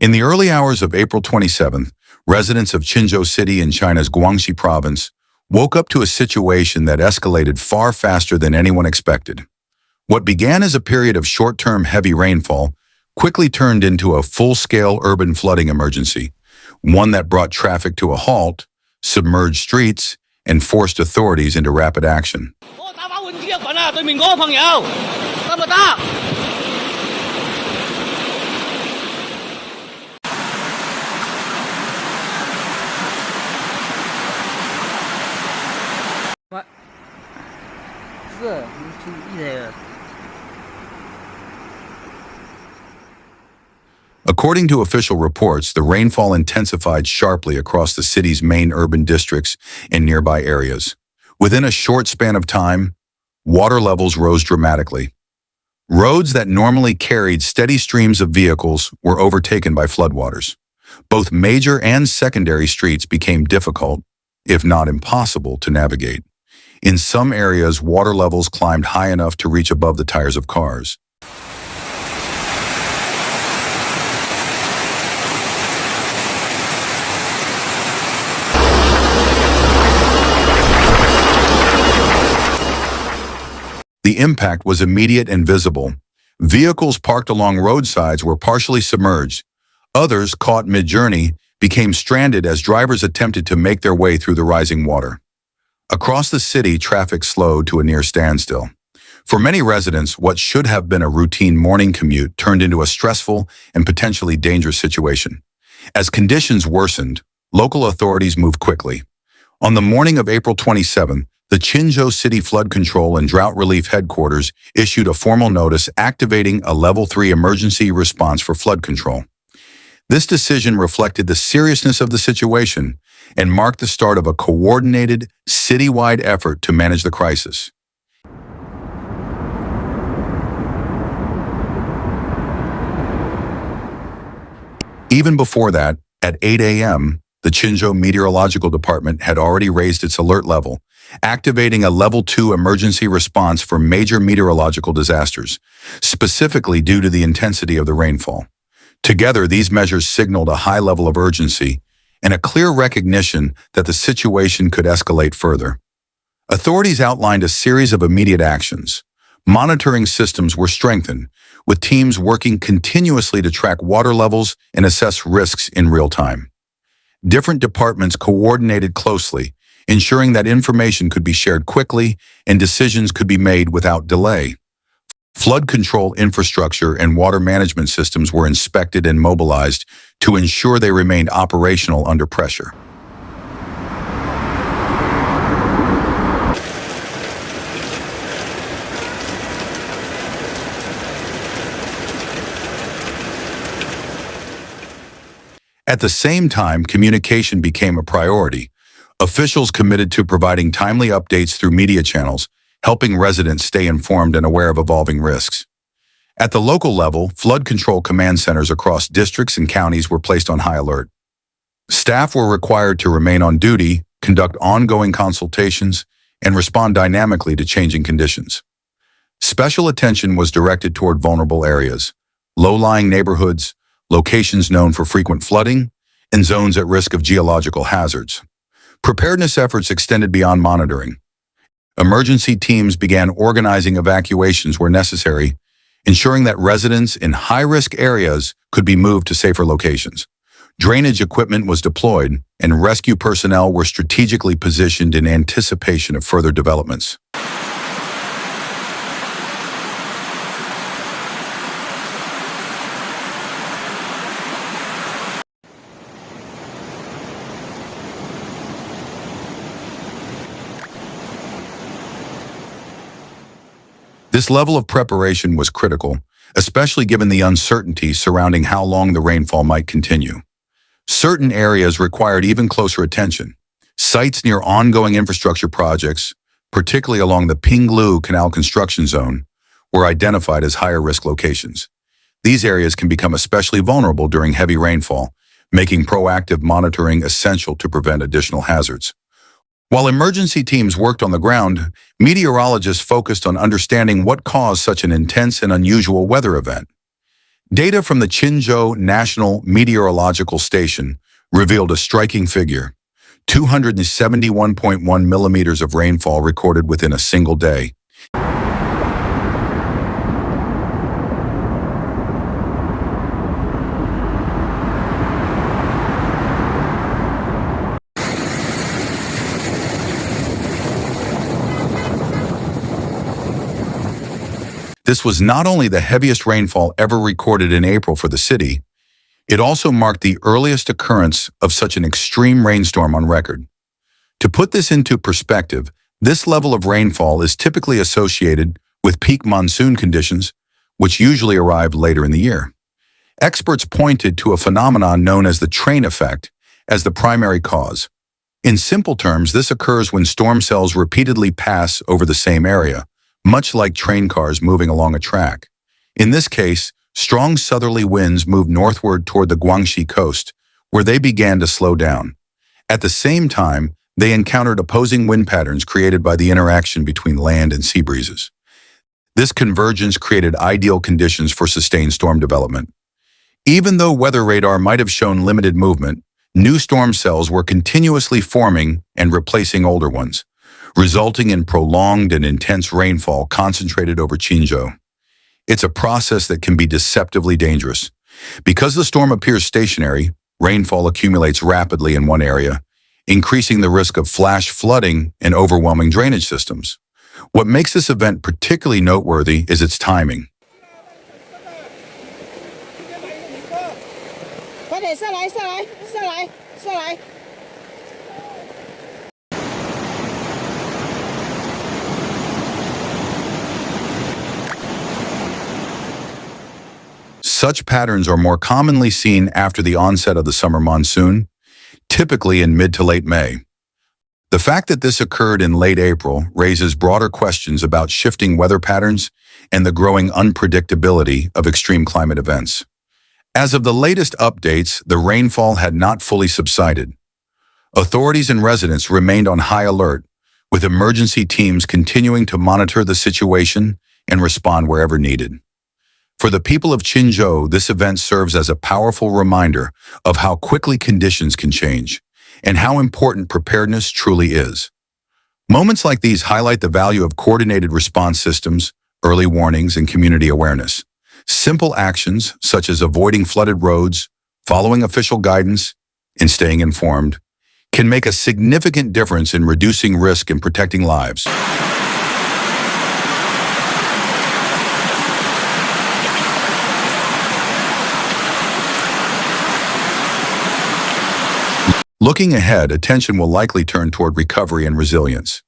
In the early hours of April 27th, residents of Qinzhou City in China's Guangxi province woke up to a situation that escalated far faster than anyone expected. What began as a period of short-term heavy rainfall quickly turned into a full-scale urban flooding emergency, one that brought traffic to a halt, submerged streets, and forced authorities into rapid action. According to official reports, the rainfall intensified sharply across the city's main urban districts and nearby areas. Within a short span of time, water levels rose dramatically. Roads that normally carried steady streams of vehicles were overtaken by floodwaters. Both major and secondary streets became difficult, if not impossible, to navigate. In some areas, water levels climbed high enough to reach above the tires of cars. The impact was immediate and visible. Vehicles parked along roadsides were partially submerged. Others, caught mid-journey, became stranded as drivers attempted to make their way through the rising water. Across the city, traffic slowed to a near standstill. For many residents, what should have been a routine morning commute turned into a stressful and potentially dangerous situation. As conditions worsened, local authorities moved quickly. On the morning of April 27, the Qinzhou City Flood Control and Drought Relief Headquarters issued a formal notice activating a Level 3 emergency response for flood control. This decision reflected the seriousness of the situation and marked the start of a coordinated, citywide effort to manage the crisis. Even before that, at 8 a.m., the Qinzhou Meteorological Department had already raised its alert level, activating a Level 2 emergency response for major meteorological disasters, specifically due to the intensity of the rainfall. Together, these measures signaled a high level of urgency and a clear recognition that the situation could escalate further. Authorities outlined a series of immediate actions. Monitoring systems were strengthened, with teams working continuously to track water levels and assess risks in real time. Different departments coordinated closely, ensuring that information could be shared quickly and decisions could be made without delay. Flood control infrastructure and water management systems were inspected and mobilized to ensure they remained operational under pressure. At the same time, communication became a priority. Officials committed to providing timely updates through media channels, helping residents stay informed and aware of evolving risks. At the local level, flood control command centers across districts and counties were placed on high alert. Staff were required to remain on duty, conduct ongoing consultations, and respond dynamically to changing conditions. Special attention was directed toward vulnerable areas, low-lying neighborhoods, locations known for frequent flooding, and zones at risk of geological hazards. Preparedness efforts extended beyond monitoring. Emergency teams began organizing evacuations where necessary, ensuring that residents in high-risk areas could be moved to safer locations. Drainage equipment was deployed, and rescue personnel were strategically positioned in anticipation of further developments. This level of preparation was critical, especially given the uncertainty surrounding how long the rainfall might continue. Certain areas required even closer attention. Sites near ongoing infrastructure projects, particularly along the Qinzhou Canal construction zone, were identified as higher-risk locations. These areas can become especially vulnerable during heavy rainfall, making proactive monitoring essential to prevent additional hazards. While emergency teams worked on the ground, meteorologists focused on understanding what caused such an intense and unusual weather event. Data from the Qinzhou National Meteorological Station revealed a striking figure: 271.1 millimeters of rainfall recorded within a single day. This was not only the heaviest rainfall ever recorded in April for the city, it also marked the earliest occurrence of such an extreme rainstorm on record. To put this into perspective, this level of rainfall is typically associated with peak monsoon conditions, which usually arrive later in the year. Experts pointed to a phenomenon known as the train effect as the primary cause. In simple terms, this occurs when storm cells repeatedly pass over the same area, much like train cars moving along a track. In this case, strong southerly winds moved northward toward the Guangxi coast, where they began to slow down. At the same time, they encountered opposing wind patterns created by the interaction between land and sea breezes. This convergence created ideal conditions for sustained storm development. Even though weather radar might have shown limited movement, new storm cells were continuously forming and replacing older ones, resulting in prolonged and intense rainfall concentrated over Qinzhou. It's a process that can be deceptively dangerous. Because the storm appears stationary, rainfall accumulates rapidly in one area, increasing the risk of flash flooding and overwhelming drainage systems. What makes this event particularly noteworthy is its timing. Such patterns are more commonly seen after the onset of the summer monsoon, typically in mid to late May. The fact that this occurred in late April raises broader questions about shifting weather patterns and the growing unpredictability of extreme climate events. As of the latest updates, the rainfall had not fully subsided. Authorities and residents remained on high alert, with emergency teams continuing to monitor the situation and respond wherever needed. For the people of Qinzhou, this event serves as a powerful reminder of how quickly conditions can change and how important preparedness truly is. Moments like these highlight the value of coordinated response systems, early warnings, and community awareness. Simple actions, such as avoiding flooded roads, following official guidance, and staying informed, can make a significant difference in reducing risk and protecting lives. Looking ahead, attention will likely turn toward recovery and resilience.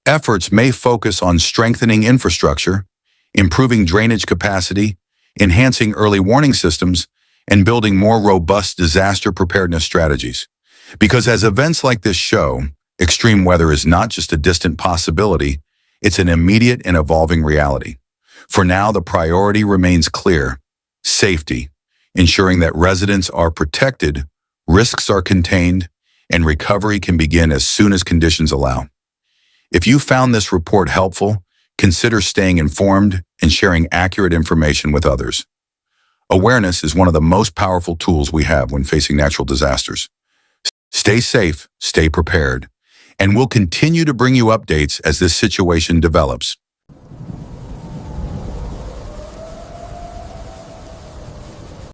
Efforts may focus on strengthening infrastructure, improving drainage capacity, enhancing early warning systems, and building more robust disaster preparedness strategies. Because as events like this show, extreme weather is not just a distant possibility, it's an immediate and evolving reality. For now, the priority remains clear: safety, ensuring that residents are protected, risks are contained, and recovery can begin as soon as conditions allow. If you found this report helpful, consider staying informed and sharing accurate information with others. Awareness is one of the most powerful tools we have when facing natural disasters. Stay safe, stay prepared, and we'll continue to bring you updates as this situation develops.